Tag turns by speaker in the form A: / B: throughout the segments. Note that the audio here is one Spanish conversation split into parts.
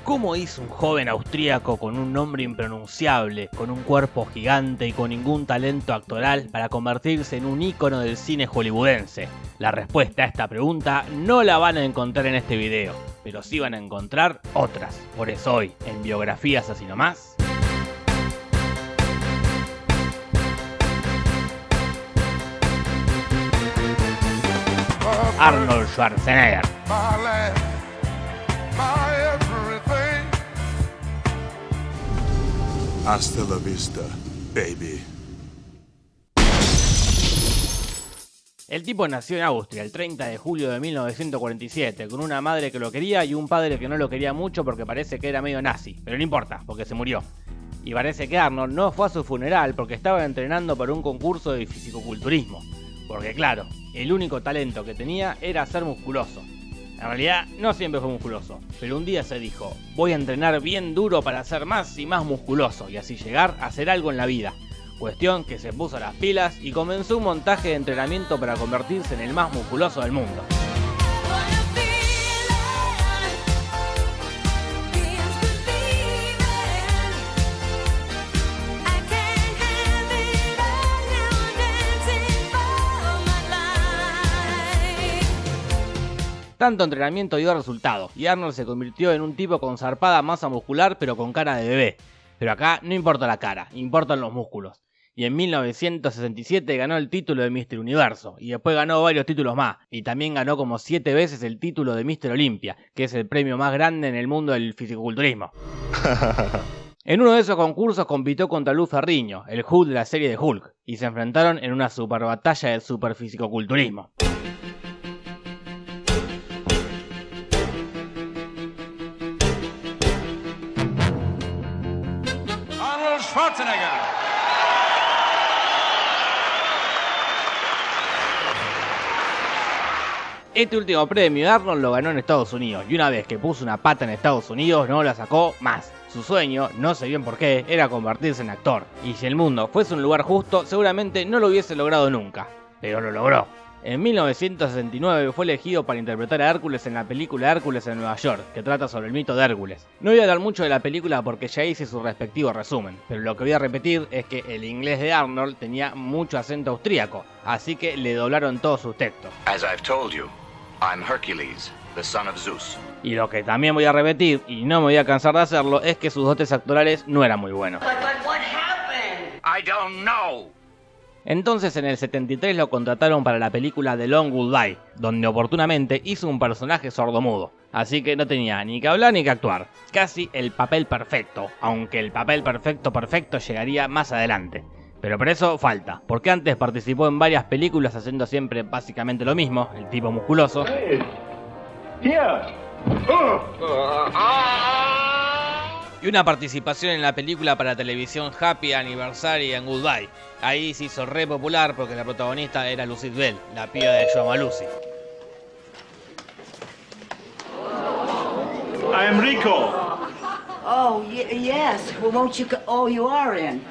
A: ¿Cómo hizo un joven austríaco con un nombre impronunciable, con un cuerpo gigante y con ningún talento actoral para convertirse en un ícono del cine hollywoodense? La respuesta a esta pregunta no la van a encontrar en este video, pero sí van a encontrar otras. Por eso hoy, en Biografías Así Nomás, Arnold Schwarzenegger.
B: Hasta la vista, baby.
A: El tipo nació en Austria el 30 de julio de 1947, con una madre que lo quería y un padre que no lo quería mucho porque parece que era medio nazi, pero no importa, porque se murió. Y parece que Arnold no fue a su funeral porque estaba entrenando para un concurso de fisicoculturismo. Porque claro, el único talento que tenía era ser musculoso. En realidad no siempre fue musculoso, pero un día se dijo, voy a entrenar bien duro para ser más y más musculoso y así llegar a hacer algo en la vida. Cuestión que se puso las pilas y comenzó un montaje de entrenamiento para convertirse en el más musculoso del mundo. Tanto entrenamiento dio resultado, y Arnold se convirtió en un tipo con zarpada masa muscular pero con cara de bebé. Pero acá no importa la cara, importan los músculos. Y en 1967 ganó el título de Mr. Universo, y después ganó varios títulos más, y también ganó como 7 veces el título de Mr. Olympia, que es el premio más grande en el mundo del fisicoculturismo. En uno de esos concursos compitió contra Lou Ferrigno, el Hulk de la serie de Hulk, y se enfrentaron en una super batalla del super fisicoculturismo.
C: Schwarzenegger.
A: Este último premio Arnold lo ganó en Estados Unidos y una vez que puso una pata en Estados Unidos no la sacó más. Su sueño, no sé bien por qué, era convertirse en actor. Y si el mundo fuese un lugar justo, seguramente no lo hubiese logrado nunca. Pero lo logró. En 1969 fue elegido para interpretar a Hércules en la película Hércules en Nueva York, que trata sobre el mito de Hércules. No voy a hablar mucho de la película porque ya hice su respectivo resumen, pero lo que voy a repetir es que el inglés de Arnold tenía mucho acento austríaco, así que le doblaron todos sus textos.
D: As I've told you, I'm Hercules, the son of Zeus.
A: Y lo que también voy a repetir, y no me voy a cansar de hacerlo, es que sus dotes actorales no eran muy buenos.
D: But what happened? I don't know.
A: Entonces en el 73 lo contrataron para la película The Long Goodbye, donde oportunamente hizo un personaje sordomudo, así que no tenía ni que hablar ni que actuar. Casi el papel perfecto, aunque el papel perfecto llegaría más adelante. Pero por eso falta, porque antes participó en varias películas haciendo siempre básicamente lo mismo, el tipo musculoso. Y una participación en la película para televisión Happy Anniversary and Goodbye. Ahí se hizo re popular porque la protagonista era Lucille Bell, la piba de Yo Amo a Lucy.
C: I am Rico.
E: Oh, yes. Well, won't you... Oh, you are in.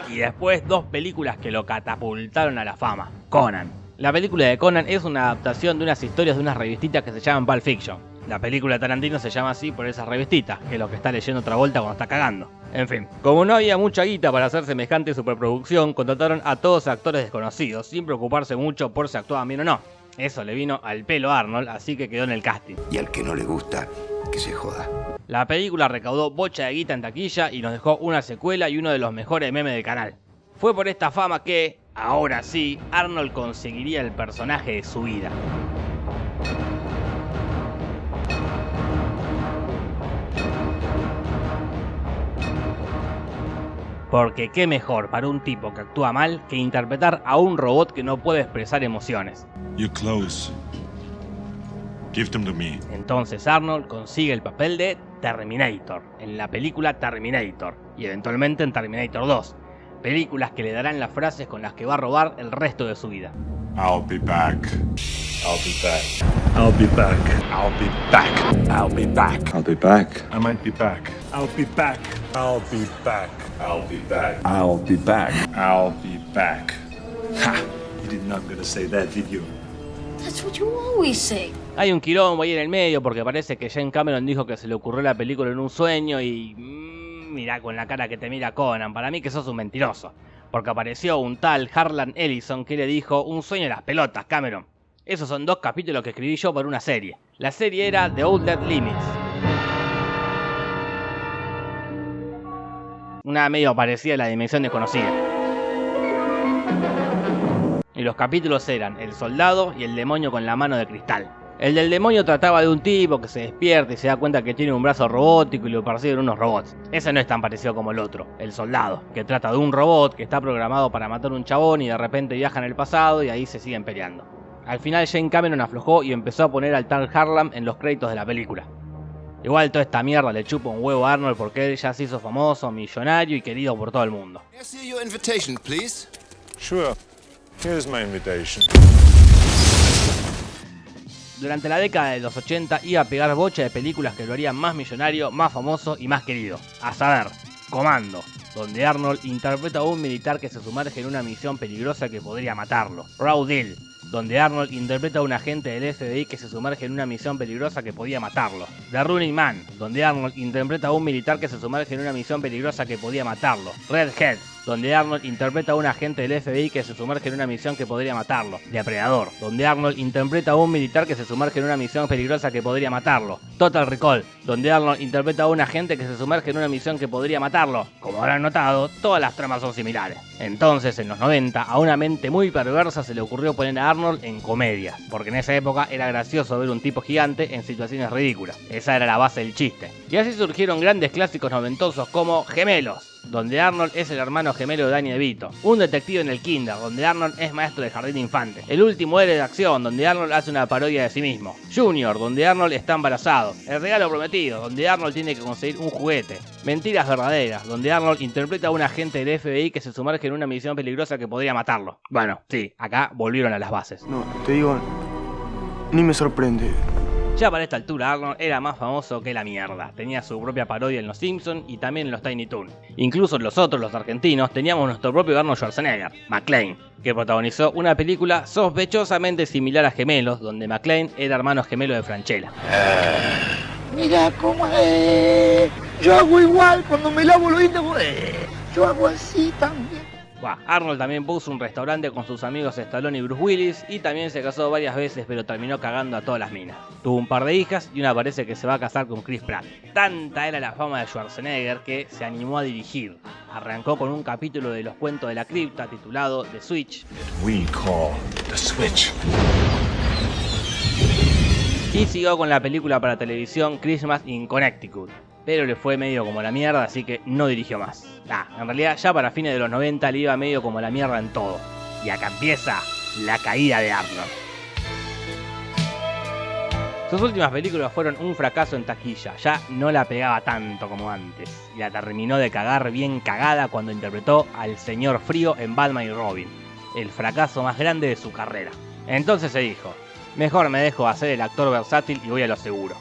A: Y después dos películas que lo catapultaron a la fama. Conan. La película de Conan es una adaptación de unas historias de unas revistitas que se llaman Pulp Fiction. La película de Tarantino se llama así por esas revistitas, que es lo que está leyendo Travolta cuando está cagando. En fin, como no había mucha guita para hacer semejante superproducción, contrataron a todos actores desconocidos, sin preocuparse mucho por si actuaban bien o no. Eso le vino al pelo a Arnold, así que quedó en el casting.
F: Y al que no le gusta, que se joda.
A: La película recaudó bocha de guita en taquilla y nos dejó una secuela y uno de los mejores memes del canal. Fue por esta fama que, ahora sí, Arnold conseguiría el personaje de su vida. Porque qué mejor para un tipo que actúa mal que interpretar a un robot que no puede expresar emociones.
B: Your clothes. Give them to me.
A: Entonces Arnold consigue el papel de Terminator en la película Terminator y eventualmente en Terminator 2. Películas que le darán las frases con las que va a robar el resto de su vida.
B: I'll be back.
C: I'll be back.
B: I'll be back. I'll be back.
C: I'll be back.
B: I'll be back. I might be back.
C: I'll be back.
B: I'll be back.
C: I'll be back.
B: I'll be back.
C: I'll be back. Ha! You did not gonna say that, did you?
G: That's what you always say.
A: Hay un quilombo ahí en el medio porque parece que James Cameron dijo que se le ocurrió la película en un sueño y... mirá con la cara que te mira Conan, para mí que sos un mentiroso. Porque apareció un tal Harlan Ellison que le dijo: un sueño en las pelotas, Cameron. Esos son 2 capítulos que escribí yo para una serie. La serie era The Outlet Limits. Una medio parecida a La Dimensión Desconocida. Y los capítulos eran El Soldado y El Demonio con la Mano de Cristal. El del demonio trataba de un tipo que se despierta y se da cuenta que tiene un brazo robótico y lo persiguen unos robots. Ese no es tan parecido como el otro, El Soldado, que trata de un robot que está programado para matar a un chabón y de repente viaja en el pasado y ahí se siguen peleando. Al final James Cameron aflojó y empezó a poner al tal Harlan en los créditos de la película. Igual toda esta mierda le chupa un huevo a Arnold porque él ya se hizo famoso, millonario y querido por todo el mundo.
F: May I see your invitation, please?
B: Sure. Here's my invitation.
A: Durante la década de los 80 iba a pegar bocha de películas que lo harían más millonario, más famoso y más querido. A saber, Comando, donde Arnold interpreta a un militar que se sumerge en una misión peligrosa que podría matarlo. Raw Deal, donde Arnold interpreta a un agente del FBI que se sumerge en una misión peligrosa que podía matarlo. The Running Man, donde Arnold interpreta a un militar que se sumerge en una misión peligrosa que podía matarlo. Redhead, donde Arnold interpreta a un agente del FBI que se sumerge en una misión que podría matarlo. Depredador, donde Arnold interpreta a un militar que se sumerge en una misión peligrosa que podría matarlo. Total Recall, donde Arnold interpreta a un agente que se sumerge en una misión que podría matarlo. Como habrán notado, todas las tramas son similares. Entonces, en los 90, a una mente muy perversa se le ocurrió poner a Arnold en comedias, porque en esa época era gracioso ver un tipo gigante en situaciones ridículas. Esa era la base del chiste. Y así surgieron grandes clásicos noventosos como Gemelos, donde Arnold es el hermano gemelo de Danny DeVito. Un detective en el kinder, donde Arnold es maestro de jardín de infantes. El último héroe de acción, donde Arnold hace una parodia de sí mismo. Junior, donde Arnold está embarazado. El regalo prometido, donde Arnold tiene que conseguir un juguete. Mentiras verdaderas, donde Arnold interpreta a un agente del FBI que se sumerge en una misión peligrosa que podría matarlo. Bueno, sí, acá volvieron a las bases.
H: No, te digo, ni me sorprende.
A: Ya para esta altura Arnold era más famoso que la mierda. Tenía su propia parodia en Los Simpsons y también en los Tiny Toons. Incluso nosotros, los argentinos, teníamos nuestro propio Arnold Schwarzenegger, McClane, que protagonizó una película sospechosamente similar a Gemelos, donde McClane era hermano gemelo de Franchella.
H: Mira cómo es. Yo hago igual cuando me lavo los dientes. Yo hago así también.
A: Arnold también puso un restaurante con sus amigos Stallone y Bruce Willis y también se casó varias veces, pero terminó cagando a todas las minas. Tuvo un par de hijas y una parece que se va a casar con Chris Pratt. Tanta era la fama de Schwarzenegger que se animó a dirigir. Arrancó con un capítulo de Los Cuentos de la Cripta titulado The Switch.
B: We call the switch.
A: Y siguió con la película para televisión Christmas in Connecticut, pero le fue medio como la mierda, así que no dirigió más. En realidad ya para fines de los 90 le iba medio como la mierda en todo. Y acá empieza la caída de Arnold. Sus últimas películas fueron un fracaso en taquilla, ya no la pegaba tanto como antes, y la terminó de cagar bien cagada cuando interpretó al Señor Frío en Batman y Robin, el fracaso más grande de su carrera. Entonces se dijo: mejor me dejo hacer el actor versátil y voy a lo seguro.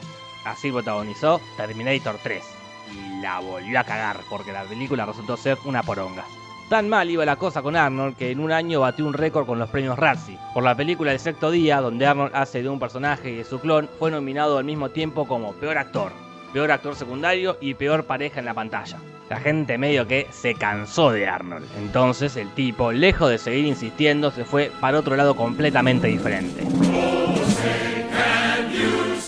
A: Así protagonizó Terminator 3 y la volvió a cagar porque la película resultó ser una poronga. Tan mal iba la cosa con Arnold que en un año batió un récord con los premios Razzie. Por la película El Sexto Día, donde Arnold hace de un personaje y de su clon, fue nominado al mismo tiempo como peor actor secundario y peor pareja en la pantalla. La gente medio que se cansó de Arnold. Entonces el tipo, lejos de seguir insistiendo, se fue para otro lado completamente diferente.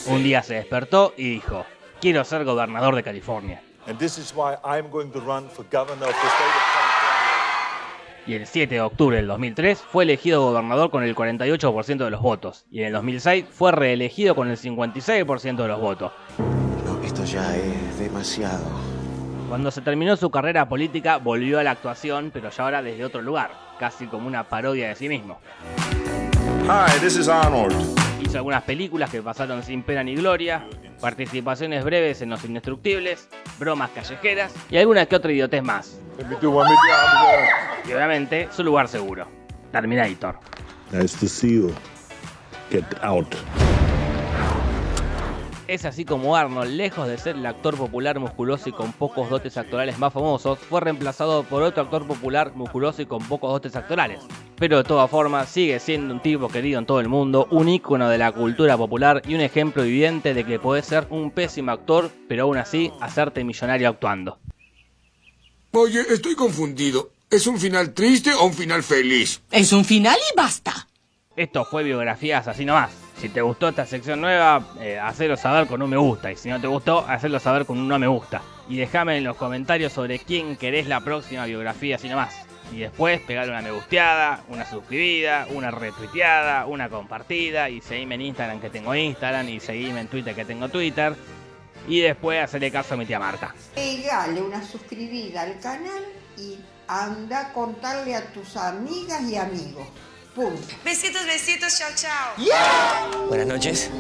A: Un día se despertó y dijo: quiero ser gobernador de California.
B: And this is why I'm going to run for governor of the state of California.
A: Y el 7 de octubre del 2003 fue elegido gobernador con el 48% de los votos. Y en el 2006 fue reelegido con el 56% de los votos.
F: No, esto ya es demasiado.
A: Cuando se terminó su carrera política volvió a la actuación, pero ya ahora desde otro lugar, casi como una parodia de sí mismo.
B: Hi, this is Arnold.
A: Hizo algunas películas que pasaron sin pena ni gloria, participaciones breves en Los Indestructibles, bromas callejeras y alguna que otra idiotez más.
B: Let me do one with you.
A: Y obviamente su lugar seguro, Terminator.
B: Nice to see you. Get out.
A: Es así como Arnold, lejos de ser el actor popular musculoso y con pocos dotes actorales más famosos, fue reemplazado por otro actor popular musculoso y con pocos dotes actorales, pero de todas formas sigue siendo un tipo querido en todo el mundo, un ícono de la cultura popular y un ejemplo viviente de que podés ser un pésimo actor, pero aún así hacerte millonario actuando.
G: Oye, estoy confundido. ¿Es un final triste o un final feliz?
E: Es un final y basta.
A: Esto fue Biografías Así Nomás. Si te gustó esta sección nueva, hacelo saber con un me gusta. Y si no te gustó, hacelo saber con un no me gusta. Y déjame en los comentarios sobre quién querés la próxima biografía Así Nomás. Y después pegale una me gusteada, una suscribida, una retuiteada, una compartida. Y seguime en Instagram que tengo Instagram. Y seguime en Twitter que tengo Twitter. Y después hacerle caso a mi tía Marta.
I: Pegale una suscribida al canal y anda a contarle a tus amigas y amigos. Punto.
J: Besitos, besitos, chao, chao.
F: Buenas noches.